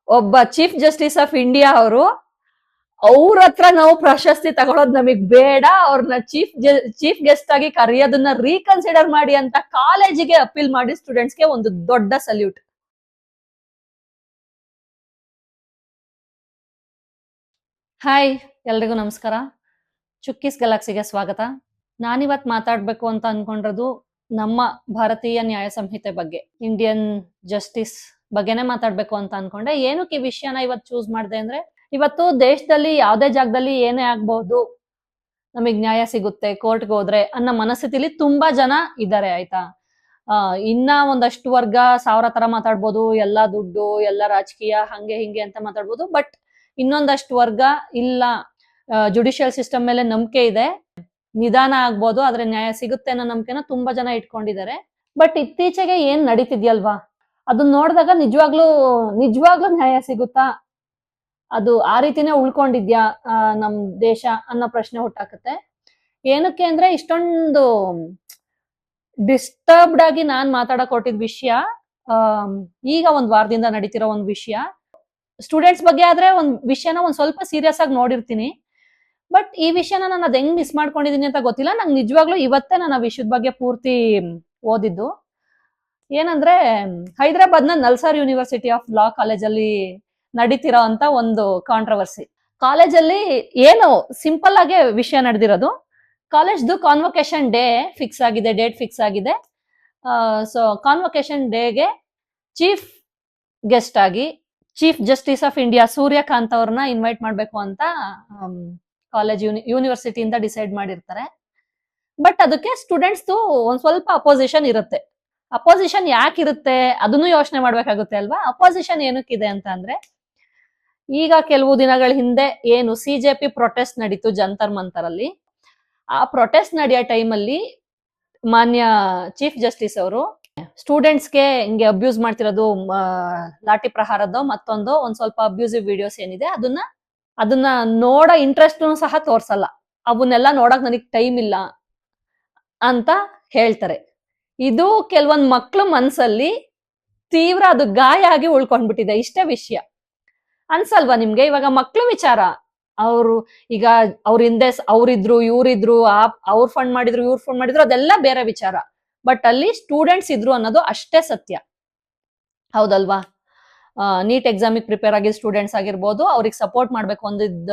ಒಬ್ಬ chief justice of India ಅವ್ರ ಹತ್ರ ನಾವು ಪ್ರಶಸ್ತಿ ತಗೊಳೋದ್ ನಮಗ್ ಬೇಡ, ಅವ್ರನ್ನ ಚೀಫ್ ಗೆಸ್ಟ್ ಆಗಿ ಕರೆಯೋದನ್ನ ರೀಕನ್ಸಿಡರ್ ಮಾಡಿ ಅಂತ ಕಾಲೇಜಿಗೆ ಅಪೀಲ್ ಮಾಡಿ ಸ್ಟೂಡೆಂಟ್ಸ್ಗೆ ಒಂದು ದೊಡ್ಡ ಸಲ್ಯೂಟ್. ಹಾಯ್, ಎಲ್ರಿಗೂ ನಮಸ್ಕಾರ. ಚುಕ್ಕೀಸ್ ಗಲಾಕ್ಸಿಗೆ ಸ್ವಾಗತ. ನಾನಿವತ್ ಮಾತಾಡ್ಬೇಕು ಅಂತ ಅನ್ಕೊಂಡಿರೋದು ನಮ್ಮ ಭಾರತೀಯ ನ್ಯಾಯ ಸಂಹಿತೆ ಬಗ್ಗೆ, ಇಂಡಿಯನ್ ಜಸ್ಟಿಸ್ ಬಗ್ಗೆನೆ ಮಾತಾಡ್ಬೇಕು ಅಂತ ಅನ್ಕೊಂಡೆ. ಏನಕ್ಕೆ ಈ ವಿಷಯನ ಇವತ್ತು ಚೂಸ್ ಮಾಡಿದೆ ಅಂದ್ರೆ, ಇವತ್ತು ದೇಶದಲ್ಲಿ ಯಾವ್ದೇ ಜಾಗದಲ್ಲಿ ಏನೇ ಆಗ್ಬಹುದು, ನಮಗ್ ನ್ಯಾಯ ಸಿಗುತ್ತೆ ಕೋರ್ಟ್ಗೆ ಹೋದ್ರೆ ಅನ್ನೋ ಮನಸ್ಥಿತಿಲಿ ತುಂಬಾ ಜನ ಇದ್ದಾರೆ, ಆಯ್ತಾ. ಇನ್ನ ಒಂದಷ್ಟು ವರ್ಗ ಸಾವಿರ ತರ ಮಾತಾಡ್ಬೋದು, ಎಲ್ಲಾ ದುಡ್ಡು, ಎಲ್ಲ ರಾಜಕೀಯ, ಹಂಗೆ ಹಿಂಗೆ ಅಂತ ಮಾತಾಡ್ಬೋದು. ಬಟ್ ಇನ್ನೊಂದಷ್ಟು ವರ್ಗ ಇಲ್ಲ, ಜುಡಿಷಿಯಲ್ ಸಿಸ್ಟಮ್ ಮೇಲೆ ನಂಬಿಕೆ ಇದೆ, ನಿಧಾನ ಆಗ್ಬೋದು ಆದ್ರೆ ನ್ಯಾಯ ಸಿಗುತ್ತೆ ಅನ್ನೋ ನಂಬಿಕೆನ ತುಂಬಾ ಜನ ಇಟ್ಕೊಂಡಿದ್ದಾರೆ. ಬಟ್ ಇತ್ತೀಚೆಗೆ ಏನ್ ನಡೀತಿದ್ಯಲ್ವಾ, ಅದನ್ನ ನೋಡಿದಾಗ ನಿಜವಾಗ್ಲೂ ನ್ಯಾಯ ಸಿಗುತ್ತಾ, ಅದು ಆ ರೀತಿನೇ ಉಳ್ಕೊಂಡಿದ್ಯಾ ನಮ್ ದೇಶ ಅನ್ನೋ ಪ್ರಶ್ನೆ ಹುಟ್ಟಾಕತ್ತೆ. ಏನಕ್ಕೆ ಅಂದ್ರೆ, ಇಷ್ಟೊಂದು ಡಿಸ್ಟರ್ಬ್ಡ್ ಆಗಿ ನಾನ್ ಮಾತಾಡಕ್ ಹೊರಟಿದ್ ವಿಷಯ ಈಗ ಒಂದ್ ವಾರದಿಂದ ನಡೀತಿರೋ ಒಂದ್ ವಿಷಯ. ಸ್ಟೂಡೆಂಟ್ಸ್ ಬಗ್ಗೆ ಆದ್ರೆ ಒಂದ್ ವಿಷಯನ ಒಂದ್ ಸ್ವಲ್ಪ ಸೀರಿಯಸ್ ಆಗಿ ನೋಡಿರ್ತೀನಿ, ಬಟ್ ಈ ವಿಷಯನ ನಾನು ಅದ್ ಹೆಂಗ್ ಮಿಸ್ ಮಾಡ್ಕೊಂಡಿದೀನಿ ಅಂತ ಗೊತ್ತಿಲ್ಲ. ನಂಗೆ ನಿಜವಾಗ್ಲೂ ಇವತ್ತೇ ನಾನು ಆ ವಿಷಯದ ಬಗ್ಗೆ ಪೂರ್ತಿ ಓದಿದ್ದು. ಏನಂದ್ರೆ, ಹೈದರಾಬಾದ್ ನ ನಲ್ಸಾರ್ ಯೂನಿವರ್ಸಿಟಿ ಆಫ್ ಲಾ ಕಾಲೇಜಲ್ಲಿ ನಡೀತಿರೋ ಅಂತ ಒಂದು ಕಾಂಟ್ರವರ್ಸಿ. ಕಾಲೇಜಲ್ಲಿ ಏನು ಸಿಂಪಲ್ ಆಗಿ ವಿಷಯ ನಡೆದಿರೋದು, ಕಾಲೇಜ್ದು ಕಾನ್ವೊಕೇಶನ್ ಫಿಕ್ಸ್ ಆಗಿದೆ, ಡೇಟ್ ಫಿಕ್ಸ್ ಆಗಿದೆ. ಸೊ ಕಾನ್ವೊಕೇಶನ್ ಡೇಗೆ ಚೀಫ್ ಗೆಸ್ಟ್ ಆಗಿ chief justice of India Suryakant ಅವ್ರನ್ನ ಇನ್ವೈಟ್ ಮಾಡ್ಬೇಕು ಅಂತ ಕಾಲೇಜ್ ಯೂನಿವರ್ಸಿಟಿಯಿಂದ ಡಿಸೈಡ್ ಮಾಡಿರ್ತಾರೆ. ಬಟ್ ಅದಕ್ಕೆ ಸ್ಟೂಡೆಂಟ್ಸ್ ಒಂದ್ ಸ್ವಲ್ಪ ಅಪೋಸಿಷನ್ ಇರುತ್ತೆ. ಅಪೋಸಿಷನ್ ಯಾಕಿರುತ್ತೆ ಅದನ್ನು ಯೋಚನೆ ಮಾಡ್ಬೇಕಾಗುತ್ತೆ ಅಲ್ವಾ. ಅಪೋಸಿಷನ್ ಏನಕ್ಕಿದೆ ಅಂತ ಅಂದ್ರೆ, ಈಗ ಕೆಲವು ದಿನಗಳ ಹಿಂದೆ ಏನು ಸಿಜೆಪಿ ಪ್ರೊಟೆಸ್ಟ್ ನಡೀತು ಜಂತರ್ ಮಂತರ್ ಅಲ್ಲಿ. ಆ ಪ್ರೊಟೆಸ್ಟ್ ನಡೆಯೋ ಟೈಮಲ್ಲಿ ಮಾನ್ಯ ಚೀಫ್ ಜಸ್ಟಿಸ್ ಅವರು ಸ್ಟೂಡೆಂಟ್ಸ್ಗೆ ಹಿಂಗೆ ಅಬ್ಯೂಸ್ ಮಾಡ್ತಿರೋದು, ಲಾಠಿ ಪ್ರಹಾರದ್ದು ಮತ್ತೊಂದು ಒಂದ್ ಸ್ವಲ್ಪ ಅಬ್ಯೂಸಿವ್ ವಿಡಿಯೋಸ್ ಏನಿದೆ ಅದನ್ನ ನೋಡೋ ಇಂಟ್ರೆಸ್ಟ್ ಸಹ ತೋರ್ಸಲ್ಲ. ಅವನ್ನೆಲ್ಲ ನೋಡಕ್ ನನಗ್ ಟೈಮ್ ಇಲ್ಲ ಅಂತ ಹೇಳ್ತಾರೆ. ಇದು ಕೆಲವೊಂದ್ ಮಕ್ಳು ಮನ್ಸಲ್ಲಿ ತೀವ್ರ ಅದು ಗಾಯ ಆಗಿ ಉಳ್ಕೊಂಡ್ಬಿಟ್ಟಿದೆ. ಇಷ್ಟೇ ವಿಷಯ ಅನ್ಸಲ್ವಾ ನಿಮ್ಗೆ? ಇವಾಗ ಮಕ್ಳು ವಿಚಾರ, ಈಗ ಅವ್ರ ಹಿಂದೆ ಅವ್ರಿದ್ರು ಇವ್ರಿದ್ರು, ಅವ್ರು ಫಂಡ್ ಮಾಡಿದ್ರು ಇವ್ರು ಫಂಡ್ ಮಾಡಿದ್ರು, ಅದೆಲ್ಲ ಬೇರೆ ವಿಚಾರ. ಬಟ್ ಅಲ್ಲಿ ಸ್ಟೂಡೆಂಟ್ಸ್ ಇದ್ರು ಅನ್ನೋದು ಅಷ್ಟೇ ಸತ್ಯ, ಹೌದಲ್ವಾ. ನೀಟ್ ಎಕ್ಸಾಮಿಗೆ ಪ್ರಿಪೇರ್ ಆಗಿದ್ದ ಸ್ಟೂಡೆಂಟ್ಸ್ ಆಗಿರ್ಬೋದು, ಅವ್ರಿಗೆ ಸಪೋರ್ಟ್ ಮಾಡ್ಬೇಕು ಅಂದಿದ್ದ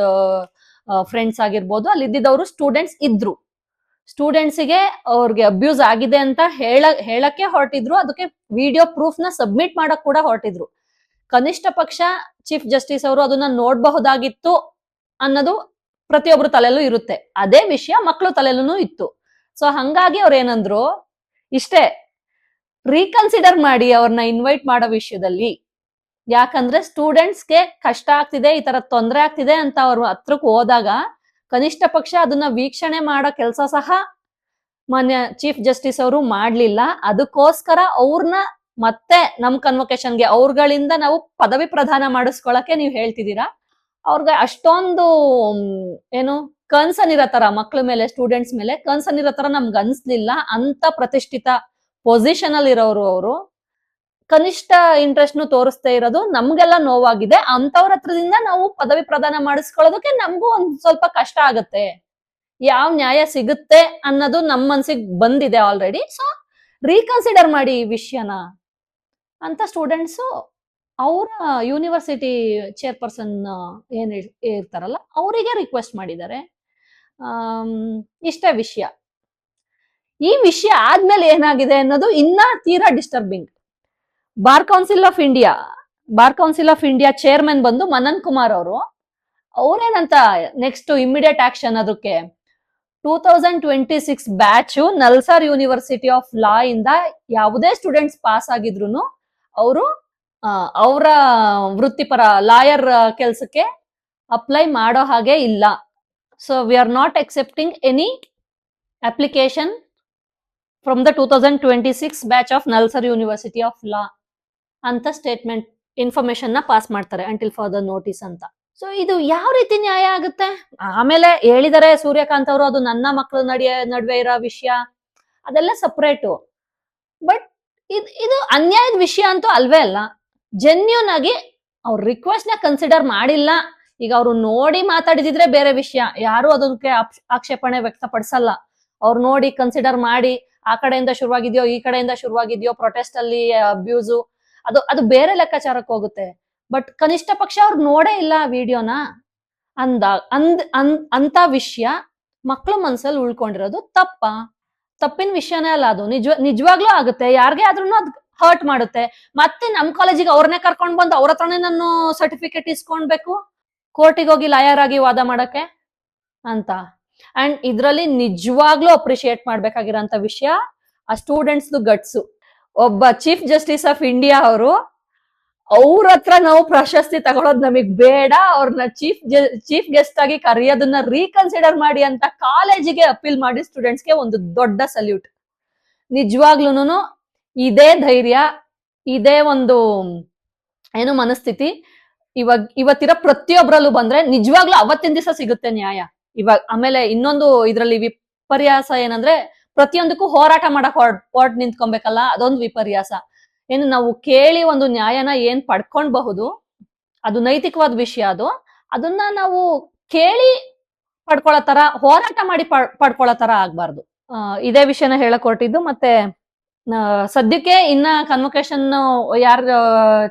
ಫ್ರೆಂಡ್ಸ್ ಆಗಿರ್ಬೋದು, ಅಲ್ಲಿ ಇದ್ದಿದ್ದವರು ಸ್ಟೂಡೆಂಟ್ಸ್ ಇದ್ರು. ಸ್ಟೂಡೆಂಟ್ಸಿಗೆ ಅವ್ರಿಗೆ ಅಬ್ಯೂಸ್ ಆಗಿದೆ ಅಂತ ಹೇಳಕ್ಕೆ ಹೊರಟಿದ್ರು, ಅದಕ್ಕೆ ವಿಡಿಯೋ ಪ್ರೂಫ್ ನ ಸಬ್ಮಿಟ್ ಮಾಡಕ್ ಕೂಡ ಹೊರಟಿದ್ರು. ಕನಿಷ್ಠ ಪಕ್ಷ ಚೀಫ್ ಜಸ್ಟಿಸ್ ಅವರು ಅದನ್ನ ನೋಡಬಹುದಾಗಿತ್ತು ಅನ್ನೋದು ಪ್ರತಿಯೊಬ್ರು ತಲೆಯಲ್ಲೂ ಇರುತ್ತೆ. ಅದೇ ವಿಷಯ ಮಕ್ಳು ತಲೆಯಲ್ಲೂ ಇತ್ತು. ಸೊ ಹಂಗಾಗಿ ಅವ್ರ ಏನಂದ್ರು, ಇಷ್ಟೇ ರೀಕನ್ಸಿಡರ್ ಮಾಡಿ ಅವ್ರನ್ನ ಇನ್ವೈಟ್ ಮಾಡೋ ವಿಷಯದಲ್ಲಿ. ಯಾಕಂದ್ರೆ ಸ್ಟೂಡೆಂಟ್ಸ್ಗೆ ಕಷ್ಟ ಆಗ್ತಿದೆ, ಈ ತರ ತೊಂದರೆ ಆಗ್ತಿದೆ ಅಂತ ಅವ್ರ ಹತ್ರಕ್ಕೆ ಹೋದಾಗ ಕನಿಷ್ಠ ಪಕ್ಷ ಅದನ್ನ ವೀಕ್ಷಣೆ ಮಾಡೋ ಕೆಲಸ ಸಹ ಮಾನ್ಯ ಚೀಫ್ ಜಸ್ಟಿಸ್ ಅವರು ಮಾಡ್ಲಿಲ್ಲ. ಅದಕ್ಕೋಸ್ಕರ ಅವ್ರನ್ನ ಮತ್ತೆ ನಮ್ ಕನ್ವೊಕೇಶನ್ಗೆ ಅವ್ರಗಳಿಂದ ನಾವು ಪದವಿ ಪ್ರದಾನ ಮಾಡಿಸ್ಕೊಳಕ್ಕೆ ನೀವ್ ಹೇಳ್ತಿದ್ದೀರಾ. ಅವ್ರಿಗೆ ಅಷ್ಟೊಂದು ಏನು ಕನ್ಸರ್ನ್ ಇರೋ ತರ ಮಕ್ಳ ಮೇಲೆ, ಸ್ಟೂಡೆಂಟ್ಸ್ ಮೇಲೆ ಕನ್ಸರ್ನ್ ಇರೋ ತರ ನಮ್ಗೆ ಅನ್ಸ್ಲಿಲ್ಲ. ಅಂತ ಪ್ರತಿಷ್ಠಿತ ಪೊಸಿಷನ್ ಅಲ್ಲಿ ಇರೋರು ಅವರು ಕನಿಷ್ಠ ಇಂಟ್ರೆಸ್ಟ್ ತೋರಿಸ್ತಾ ಇರೋದು ನಮ್ಗೆಲ್ಲ ನೋವಾಗಿದೆ. ಅಂತವ್ರ ಹತ್ರದಿಂದ ನಾವು ಪದವಿ ಪ್ರದಾನ ಮಾಡಿಸ್ಕೊಳ್ಳೋದಕ್ಕೆ ನಮಗೂ ಒಂದ್ ಸ್ವಲ್ಪ ಕಷ್ಟ ಆಗತ್ತೆ. ಯಾವ ನ್ಯಾಯ ಸಿಗುತ್ತೆ ಅನ್ನೋದು ನಮ್ಮ ಮನ್ಸಿಗೆ ಬಂದಿದೆ ಆಲ್ರೆಡಿ. ಸೊ ರೀಕನ್ಸಿಡರ್ ಮಾಡಿ ಈ ವಿಷಯನ ಅಂತ ಸ್ಟೂಡೆಂಟ್ಸ್ ಅವರ ಯೂನಿವರ್ಸಿಟಿ ಚೇರ್ಪರ್ಸನ್ ಏನ್ ಇರ್ತಾರಲ್ಲ ಅವರಿಗೆ ರಿಕ್ವೆಸ್ಟ್ ಮಾಡಿದ್ದಾರೆ. ಇಷ್ಟೇ ವಿಷಯ. ಈ ವಿಷಯ ಆದ್ಮೇಲೆ ಏನಾಗಿದೆ ಅನ್ನೋದು ಇನ್ನ ತೀರಾ disturbing. Bar council of India chairman ಬಂದು ಮನನ್ ಕುಮಾರ್ ಅವರು, ಅವ್ರೇನಂತ ನೆಕ್ಸ್ಟ್ ಇಮಿಡಿಯೇಟ್ ಆಕ್ಷನ್ ಅದಕ್ಕೆ 2026 ಬ್ಯಾಚ್ ನಲ್ಸಾರ್ ಯೂನಿವರ್ಸಿಟಿ ಆಫ್ ಲಾ ಇಂದ ಯಾವುದೇ ಸ್ಟೂಡೆಂಟ್ಸ್ ಪಾಸ್ ಆಗಿದ್ರು ಅವರು ಅವರ ವೃತ್ತಿಪರ ಲಾಯರ್ ಕೆಲ್ಸಕ್ಕೆ ಅಪ್ಲೈ ಮಾಡೋ ಹಾಗೆ ಇಲ್ಲ. So we are not accepting any application from the 2026 batch of NALSAR university of law ಅಂತ ಸ್ಟೇಟ್ಮೆಂಟ್ ಇನ್ಫಾರ್ಮೇಶನ್ ನ ಪಾಸ್ ಮಾಡ್ತಾರೆ, ಅಂಟಿಲ್ ಫರ್ದರ್ ನೋಟಿಸ್ ಅಂತ. ಸೊ ಇದು ಯಾವ ರೀತಿ ನ್ಯಾಯ ಆಗುತ್ತೆ? ಆಮೇಲೆ ಹೇಳಿದರೆ ಸೂರ್ಯಕಾಂತ್ ಅವರು, ಅದು ನನ್ನ ಮಕ್ಕಳ ನಡುವೆ ಇರೋ ವಿಷಯ, ಅದೆಲ್ಲ ಸಪರೇಟು. ಬಟ್ ಇದು ಅನ್ಯಾಯದ ವಿಷಯ ಅಂತೂ ಅಲ್ವೇ ಅಲ್ಲ. ಜೆನ್ಯೂನ್ ಆಗಿ ಅವ್ರ ರಿಕ್ವೆಸ್ಟ್ ನ ಕನ್ಸಿಡರ್ ಮಾಡಿಲ್ಲ. ಈಗ ಅವ್ರು ನೋಡಿ ಮಾತಾಡಿದಿದ್ರೆ ಬೇರೆ ವಿಷಯ, ಯಾರು ಅದಕ್ಕೆ ಆಕ್ಷೇಪಣೆ ವ್ಯಕ್ತಪಡಿಸಲ್ಲ. ಅವ್ರು ನೋಡಿ ಕನ್ಸಿಡರ್ ಮಾಡಿ ಆ ಕಡೆಯಿಂದ ಶುರುವಾಗಿದ್ಯೋ ಈ ಕಡೆಯಿಂದ ಶುರುವಾಗಿದ್ಯೋ ಪ್ರೊಟೆಸ್ಟ್ ಅಲ್ಲಿ ಅಬ್ಯೂಸು, ಅದು ಬೇರೆ ಲೆಕ್ಕಾಚಾರಕ್ಕೆ ಹೋಗುತ್ತೆ. ಬಟ್ ಕನಿಷ್ಠ ಪಕ್ಷ ಅವ್ರು ನೋಡೇ ಇಲ್ಲ ವಿಡಿಯೋನ ಅಂತ ವಿಷಯ ಮಕ್ಳ ಮನ್ಸಲ್ಲಿ ಉಳ್ಕೊಂಡಿರೋದು ತಪ್ಪಿನ ವಿಷಯನೇ ಅಲ್ಲ. ಅದು ನಿಜವಾಗ್ಲೂ ಆಗುತ್ತೆ, ಯಾರಿಗೇ ಆದ್ರೂ ಅದ್ ಹರ್ಟ್ ಮಾಡುತ್ತೆ. ಮತ್ತೆ ನಮ್ ಕಾಲೇಜಿಗೆ ಅವ್ರನ್ನೇ ಕರ್ಕೊಂಡ್ ಬಂದು ಅವ್ರ ಹತ್ರನೇ ನಾನು ಸರ್ಟಿಫಿಕೇಟ್ ಇಸ್ಕೊಂಡ್ಬೇಕು, ಕೋರ್ಟಿಗೆ ಹೋಗಿ ಲಾಯರ್ ಆಗಿ ವಾದ ಮಾಡಕ್ಕೆ ಅಂತ. ಅಂಡ್ ಇದ್ರಲ್ಲಿ ನಿಜವಾಗ್ಲೂ ಅಪ್ರಿಶಿಯೇಟ್ ಮಾಡ್ಬೇಕಾಗಿರೋಂತ ವಿಷಯ ಆ ಸ್ಟೂಡೆಂಟ್ಸ್ ಗಟ್ಸು. ಒಬ್ಬ ಚೀಫ್ ಜಸ್ಟಿಸ್ ಆಫ್ ಇಂಡಿಯಾ ಅವ್ರ ಹತ್ರ ನಾವು ಪ್ರಶಸ್ತಿ ತಗೊಳೋದ್ ನಮಗ್ ಬೇಡ, ಅವ್ರನ್ನ ಚೀಫ್ ಗೆಸ್ಟ್ ಆಗಿ ಕರೆಯೋದನ್ನ ರೀಕನ್ಸಿಡರ್ ಮಾಡಿ ಅಂತ ಕಾಲೇಜಿಗೆ ಅಪೀಲ್ ಮಾಡಿ ಸ್ಟೂಡೆಂಟ್ಸ್ಗೆ ಒಂದು ದೊಡ್ಡ ಸಲ್ಯೂಟ್. ನಿಜವಾಗ್ಲೂನು ಇದೇ ಧೈರ್ಯ, ಇದೇ ಒಂದು ಏನು ಮನಸ್ಥಿತಿ ಇವತ್ತಿರೋ ಪ್ರತಿಯೊಬ್ಬರಲ್ಲೂ ಬಂದ್ರೆ ನಿಜವಾಗ್ಲೂ ಅವತ್ತಿನ ದಿವಸ ಸಿಗುತ್ತೆ ನ್ಯಾಯ. ಆಮೇಲೆ ಇನ್ನೊಂದು ಇದ್ರಲ್ಲಿ ವಿಪರ್ಯಾಸ ಏನಂದ್ರೆ ಪ್ರತಿಯೊಂದಕ್ಕೂ ಹೋರಾಟ ಮಾಡಕ್ ಹೊರಟ್ ನಿಂತ್ಕೊಬೇಕಲ್ಲ, ಅದೊಂದು ವಿಪರ್ಯಾಸ. ಏನು ನಾವು ಕೇಳಿ ಒಂದು ನ್ಯಾಯನ ಏನ್ ಪಡ್ಕೊಂಡ್ಬಹುದು, ಅದು ನೈತಿಕವಾದ ವಿಷಯ. ಅದನ್ನ ನಾವು ಕೇಳಿ ಪಡ್ಕೊಳ್ಳೋ ತರ, ಹೋರಾಟ ಮಾಡಿ ಪಡ್ಕೊಳ್ಳೋ ತರ ಆಗ್ಬಾರ್ದು. ಇದೇ ವಿಷಯನ ಹೇಳಕ್ ಹೊರಟಿದ್ದು. ಮತ್ತೆ ಸದ್ಯಕ್ಕೆ ಇನ್ನ ಕನ್ವೊಕೇಶನ್ ಯಾರು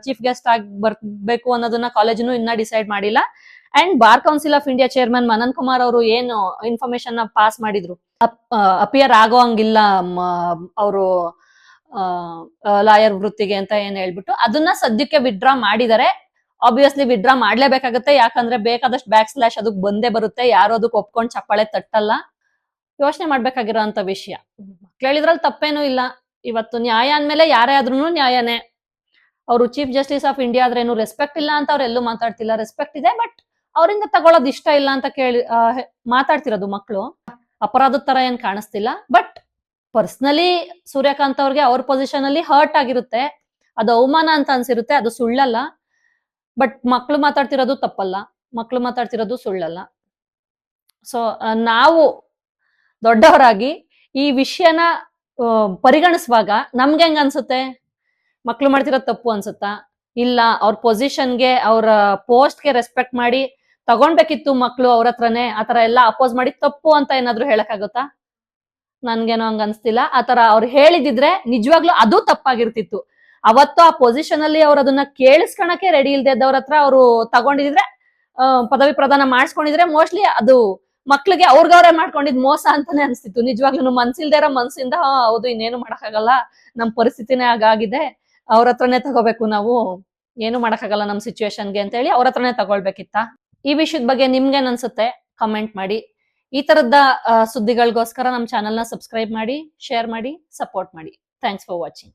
ಚೀಫ್ ಗೆಸ್ಟ್ ಆಗಿ ಬರ್ಬೇಕು ಅನ್ನೋದನ್ನ ಕಾಲೇಜನ್ನು ಇನ್ನ ಡಿಸೈಡ್ ಮಾಡಿಲ್ಲ. And bar council of India chairman Manan Kumar ಅವರು ಏನು ಇನ್ಫಾರ್ಮೇಶನ್ ಪಾಸ್ ಮಾಡಿದ್ರು, ಅಪಿಯರ್ ಆಗೋ ಹಂಗಿಲ್ಲ ಅವರು ಲಾಯರ್ ವೃತ್ತಿಗೆ ಅಂತ ಏನ್ ಹೇಳ್ಬಿಟ್ಟು, ಅದನ್ನ ಸದ್ಯಕ್ಕೆ ವಿಡ್ರಾ ಮಾಡಿದರೆ. ಆಬ್ವಿಯಸ್ಲಿ ವಿಡ್ರಾ ಮಾಡ್ಲೇಬೇಕಾಗತ್ತೆ, ಯಾಕಂದ್ರೆ ಬೇಕಾದಷ್ಟು ಬ್ಯಾಕ್ ಸ್ಲಾಶ್ ಅದಕ್ಕೆ ಬಂದೇ ಬರುತ್ತೆ, ಯಾರು ಅದಕ್ಕೆ ಒಪ್ಕೊಂಡ್ ಚಪ್ಪಾಳೆ ತಟ್ಟಲ್ಲ. ಯೋಚನೆ ಮಾಡ್ಬೇಕಾಗಿರೋ ಅಂತ ವಿಷಯ. ಕೇಳಿದ್ರಲ್ಲಿ ತಪ್ಪೇನೂ ಇಲ್ಲ. ಇವತ್ತು ನ್ಯಾಯ ಅಂದ್ಮೇಲೆ ಯಾರೇ ಆದ್ರೂ ನ್ಯಾಯನೇ. ಅವರು ಚೀಫ್ ಜಸ್ಟಿಸ್ ಆಫ್ ಇಂಡಿಯಾ ಆದ್ರೆ ಏನು ರೆಸ್ಪೆಕ್ಟ್ ಇಲ್ಲ ಅಂತ ಅವ್ರು ಎಲ್ಲೂ ಮಾತಾಡ್ತಿಲ್ಲ, ರೆಸ್ಪೆಕ್ಟ್ ಇದೆ. ಬಟ್ ಅವರಿಂದ ತಗೊಳ್ಳೋದು ಇಷ್ಟ ಇಲ್ಲ ಅಂತ ಕೇಳಿ ಮಾತಾಡ್ತಿರೋದು ಮಕ್ಕಳು. ಅಪರಾಧದ ತರ ಏನ್ ಕಾಣಿಸ್ತಿಲ್ಲ. ಬಟ್ ಪರ್ಸನಲಿ ಸೂರ್ಯಕಾಂತ್ ಅವ್ರಿಗೆ ಅವ್ರ ಪೊಸಿಷನ್ ಅಲ್ಲಿ ಹರ್ಟ್ ಆಗಿರುತ್ತೆ, ಅದು ಅವಮಾನ ಅಂತ ಅನ್ಸಿರುತ್ತೆ, ಅದು ಸುಳ್ಳಲ್ಲ. ಬಟ್ ಮಕ್ಳು ಮಾತಾಡ್ತಿರೋದು ತಪ್ಪಲ್ಲ, ಮಕ್ಳು ಮಾತಾಡ್ತಿರೋದು ಸುಳ್ಳಲ್ಲ. ಸೊ ನಾವು ದೊಡ್ಡವರಾಗಿ ಈ ವಿಷಯನ ಪರಿಗಣಿಸುವಾಗ ನಮ್ಗೆ ಹೆಂಗ ಅನ್ಸುತ್ತೆ? ಮಕ್ಳು ಮಾಡ್ತಿರೋದು ತಪ್ಪು ಅನ್ಸುತ್ತಾ? ಇಲ್ಲ, ಅವ್ರ ಪೊಸಿಷನ್ಗೆ ಅವ್ರ ಪೋಸ್ಟ್ಗೆ ರೆಸ್ಪೆಕ್ಟ್ ಮಾಡಿ ತಗೊಂಡ್ಬೇಕಿತ್ತು ಮಕ್ಳು ಅವ್ರ ಹತ್ರನೇ, ಆತರ ಎಲ್ಲ ಅಪೋಸ್ ಮಾಡಿ ತಪ್ಪು ಅಂತ ಏನಾದ್ರು ಹೇಳಕ್ಕಾಗುತ್ತಾ? ನನ್ಗೇನೋ ಹಂಗ ಅನ್ಸ್ತಿಲ್ಲ. ಆತರ ಅವ್ರು ಹೇಳಿದಿದ್ರೆ ನಿಜವಾಗ್ಲೂ ಅದು ತಪ್ಪಾಗಿರ್ತಿತ್ತು. ಅವತ್ತು ಆ ಪೊಸಿಷನ್ ಅಲ್ಲಿ ಅವ್ರು ಅದನ್ನ ಕೇಳಿಸ್ಕೊಳಕ್ಕೆ ರೆಡಿ ಇಲ್ದೇ ಇದ್ದವ್ರ ಹತ್ರ ಅವರು ತಗೊಂಡಿದ್ರೆ, ಪದವಿ ಪ್ರದಾನ ಮಾಡಿಸ್ಕೊಂಡಿದ್ರೆ ಮೋಸ್ಟ್ಲಿ ಅದು ಮಕ್ಳಿಗೆ ಅವ್ರಗವ್ರೆ ಮಾಡ್ಕೊಂಡಿದ್ ಮೋಸ ಅಂತಾನೆ ಅನ್ಸ್ತಿತ್ತು. ನಿಜವಾಗ್ಲೂ ಮನ್ಸಿಲ್ದೇ ಇರೋ ಮನ್ಸಿಂದ ಹೌದು ಇನ್ನೇನು ಮಾಡಕ್ಕಾಗಲ್ಲ, ನಮ್ ಪರಿಸ್ಥಿತಿನೇ ಹಾಗಾಗಿದೆ, ಅವ್ರ ಹತ್ರನೇ ತಗೋಬೇಕು ನಾವು, ಏನು ಮಾಡಕ್ಕಾಗಲ್ಲ ನಮ್ ಸಿಚುವೇಶನ್ಗೆ ಅಂತ ಹೇಳಿ ಅವ್ರ ಹತ್ರನೇ ತಗೊಳ್ಬೇಕಿತ್ತ. ಈ ವಿಷಯದ ಬಗ್ಗೆ ನಿಮ್ಗೇನ್ ಅನ್ಸುತ್ತೆ ಕಮೆಂಟ್ ಮಾಡಿ. ಈ ತರದ ಸುದ್ದಿಗಳಿಗೋಸ್ಕರ ನಮ್ ಚಾನೆಲ್ನ ಸಬ್ಸ್ಕ್ರೈಬ್ ಮಾಡಿ, ಶೇರ್ ಮಾಡಿ, ಸಪೋರ್ಟ್ ಮಾಡಿ. Thanks for watching.